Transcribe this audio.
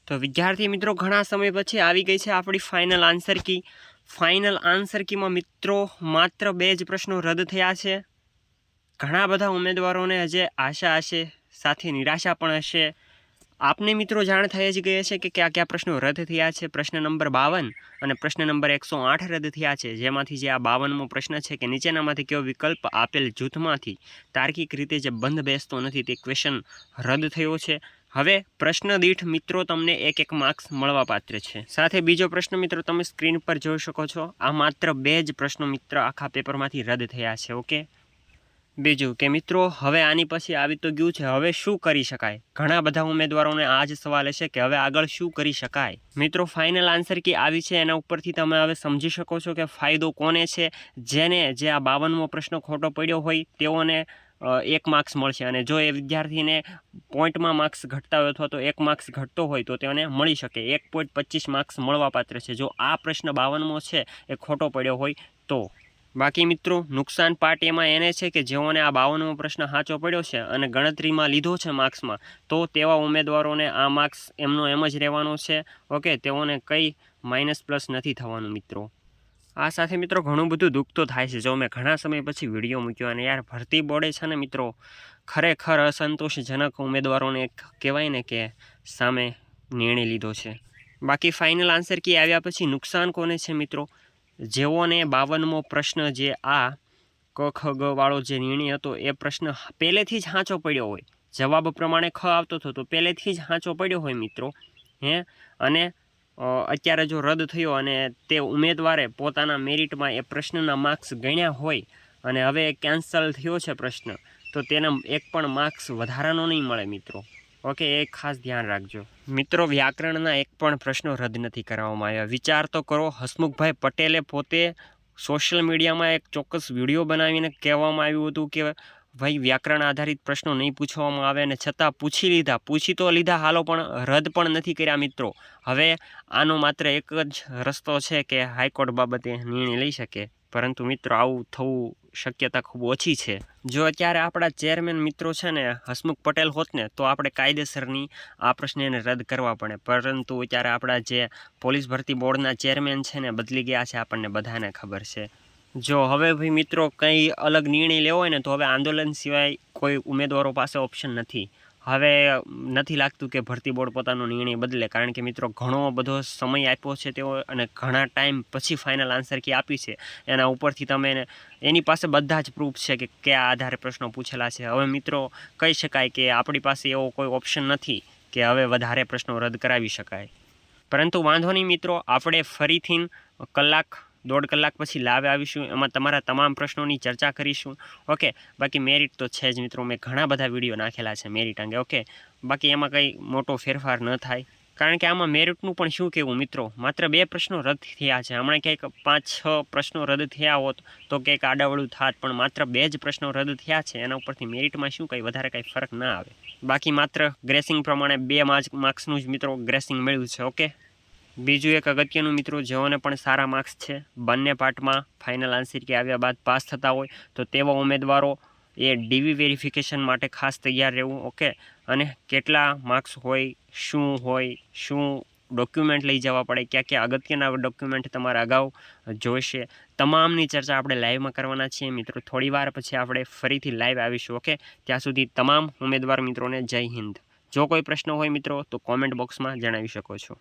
તો વિદ્યાર્થી મિત્રો ઘણા સમય પછી આવી ગઈ છે આપણી final answer key. Final answer કીમાં મિત્રો માત્ર 2 જ પ્રશ્નો રદ થયા છે. ઘણા બધા ઉમેદવારોને હજે આશા હશે, સાથે નિરાશા પણ હશે. આપને મિત્રો જાણ થઈ જ ગઈ છે કે કયા કયા પ્રશ્નો રદ થયા છે. પ્રશ્ન નંબર 52 અને પ્રશ્ન નંબર 108 રદ થયા છે, જેમાંથી જે આ 52મો પ્રશ્ન છે કે નીચેનામાંથી કયો વિકલ્પ આપેલ જૂથમાંથી તાર્કિક રીતે જે બંધ બેસતો નથી તે ક્વેશ્ચન રદ થયો છે. હવે પ્રશ્ન દીઠ મિત્રો તમને 1 માર્ક્સ મળવાપાત્ર છે. સાથે બીજો પ્રશ્ન મિત્રો તમે સ્ક્રીન પર જોઈ શકો છો. આ માત્ર 2 જ પ્રશ્નો મિત્ર આખા પેપરમાંથી રદ થયા છે. ઓકે, બીજું કે મિત્રો હવે આની પછી આવી તો ગયું છે, હવે શું કરી શકાય? ઘણા બધા ઉમેદવારોને આ જ સવાલ હશે કે હવે આગળ શું કરી શકાય. મિત્રો ફાઇનલ આન્સર કી આવી છે, એના ઉપરથી તમે હવે સમજી શકો છો કે ફાયદો કોને છે. જેને જે આ 52મો પ્રશ્ન ખોટો પડ્યો હોય તેઓને 1 માર્ક્સ મળશે, અને જો એ વિદ્યાર્થીને પોઈન્ટમાં માર્ક્સ ઘટતા હોય અથવા તો 1 માર્ક્સ ઘટતો હોય તો તેને મળી શકે 1.25 માર્ક્સ મળવાપાત્ર છે જો આ પ્રશ્ન 52મો છે એ ખોટો પડ્યો હોય તો. બાકી મિત્રો નુકસાન પાર્ટ એમાં એને છે કે જેઓને આ 52મો પ્રશ્ન સાચો પડ્યો છે અને ગણતરીમાં લીધો છે માર્ક્સમાં, તો તેવા ઉમેદવારોને આ માર્ક્સ એમનો એમ જ રહેવાનો છે. ઓકે, તેઓને કંઈ માઇનસ પ્લસ નથી થવાનું મિત્રો. આ સાથે મિત્રો ઘણું બધું દુઃખ તો થાય છે. જો મેં ઘણા સમય પછી વિડીયો મૂક્યો અને યાર ભરતી બોર્ડે છે ને મિત્રો ખરેખર અસંતોષજનક ઉમેદવારોને કહેવાય ને કે સામે નિર્ણય લીધો છે. બાકી ફાઇનલ આન્સર કી આવ્યા પછી નુકસાન કોને છે મિત્રો? જેઓને 52મો પ્રશ્ન જે આ ક ખ ગ વાળો જે નિર્ણય હતો એ પ્રશ્ન પહેલેથી જ સાચો પડ્યો હોય, જવાબ પ્રમાણે ખ આવતો હતો તો પહેલેથી જ સાચો પડ્યો હોય મિત્રો, અને અત્યારે જો રદ થયો અને તે ઉમેદવારે પોતાના મેરિટમાં એ પ્રશ્નના માર્ક્સ ગણ્યા હોય અને હવે કેન્સલ થયો છે પ્રશ્ન, તો તેને 1 પણ માર્ક્સ વધારાનો નહીં મળે મિત્રો. ઓકે, એ ખાસ ધ્યાન રાખજો મિત્રો. વ્યાકરણના 1 પણ પ્રશ્નો રદ નથી કરવામાં આવ્યા. વિચાર તો કરો, હસમુખભાઈ પટેલે પોતે સોશિયલ મીડિયામાં એક ચોક્કસ વિડીયો બનાવીને કહેવામાં આવ્યું હતું કે ભાઈ વ્યાકરણ આધારિત પ્રશ્નો નહીં પૂછવામાં આવે, અને છતાં પૂછી તો લીધા હાલો, પણ રદ પણ નથી કર્યા મિત્રો. હવે આનો માત્ર એક જ રસ્તો છે કે હાઈકોર્ટ બાબતે નિર્ણય લઈ શકે, પરંતુ મિત્રો આવું થવું શક્યતા ખૂબ ઓછી છે. જો અત્યારે આપણા ચેરમેન મિત્રો છે ને હસમુખ પટેલ હોત ને તો આપણે કાયદેસરની આ પ્રશ્નને રદ કરવા પડે, પરંતુ અત્યારે આપણા જે પોલીસ ભરતી બોર્ડના ચેરમેન છે ને બદલી ગયા છે, આપણને બધાને ખબર છે. જો હવે ભાઈ મિત્રો કંઈ અલગ નિર્ણય લેવો હોય ને તો હવે આંદોલન સિવાય કોઈ ઉમેદવારો પાસે ઓપ્શન નથી. હવે નથી લાગતું કે ભરતી બોર્ડ પોતાનો નિર્ણય બદલે, કારણ કે મિત્રો ઘણો બધો સમય આપ્યો છે તેઓ, અને ઘણા ટાઈમ પછી ફાઇનલ આન્સર કી આપી છે. એના ઉપરથી તમે એની પાસે બધા જ પ્રૂફ છે કે કયા આધારે પ્રશ્નો પૂછેલા છે. હવે મિત્રો કહી શકાય કે આપણી પાસે એવો કોઈ ઓપ્શન નથી કે હવે વધારે પ્રશ્નો રદ કરાવી શકાય. પરંતુ વાંધો નહીં મિત્રો, આપણે ફરીથી 1-1.5 કલાક પછી લાઈવ આવીશું, એમાં તમારા તમામ પ્રશ્નોની ચર્ચા કરીશું. ઓકે, બાકી મેરિટ તો છે જ મિત્રો, મેં ઘણા બધા વિડીયો નાખેલા છે મેરિટ અંગે. ઓકે, બાકી એમાં કંઈ મોટો ફેરફાર ન થાય, કારણ કે આમાં મેરિટનું પણ શું કહેવું મિત્રો, માત્ર 2 પ્રશ્નો રદ થયા છે. હમણાં ક્યાંક 5-6 પ્રશ્નો રદ થયા હોત તો કંઈક આડાવડું થાત, પણ માત્ર 2 જ પ્રશ્નો રદ થયા છે. એના ઉપરથી મેરિટમાં શું કંઈ વધારે કંઈ ફરક ના આવે. બાકી માત્ર ગ્રેસિંગ પ્રમાણે 2 માર્ક્સનું જ મિત્રો ગ્રેસિંગ મળ્યું છે. ઓકે, બીજું એક અગત્યનું મિત્રો, જેઓને પણ સારા માર્ક્સ છે બંને પાર્ટમાં ફાઇનલ આન્સર કી આવ્યા બાદ પાસ થતા હોય તો તેવા ઉમેદવારો એ ડીવી વેરિફિકેશન માટે ખાસ તૈયાર રહેવું. ઓકે, અને કેટલા માર્ક્સ હોય, શું ડોક્યુમેન્ટ લઈ જવા પડે, ક્યાં અગત્યના ડોક્યુમેન્ટ તમારે અગાઉ જોઈશે, તમામની ચર્ચા આપણે લાઈવમાં કરવાના છીએ મિત્રો. થોડી વાર પછી આપણે ફરીથી લાઈવ આવીશું. ઓકે, ત્યાં સુધી તમામ ઉમેદવાર મિત્રોને જય હિન્દ. જો કોઈ પ્રશ્ન હોય મિત્રો તો કોમેન્ટ બોક્સમાં જણાવી શકો છો.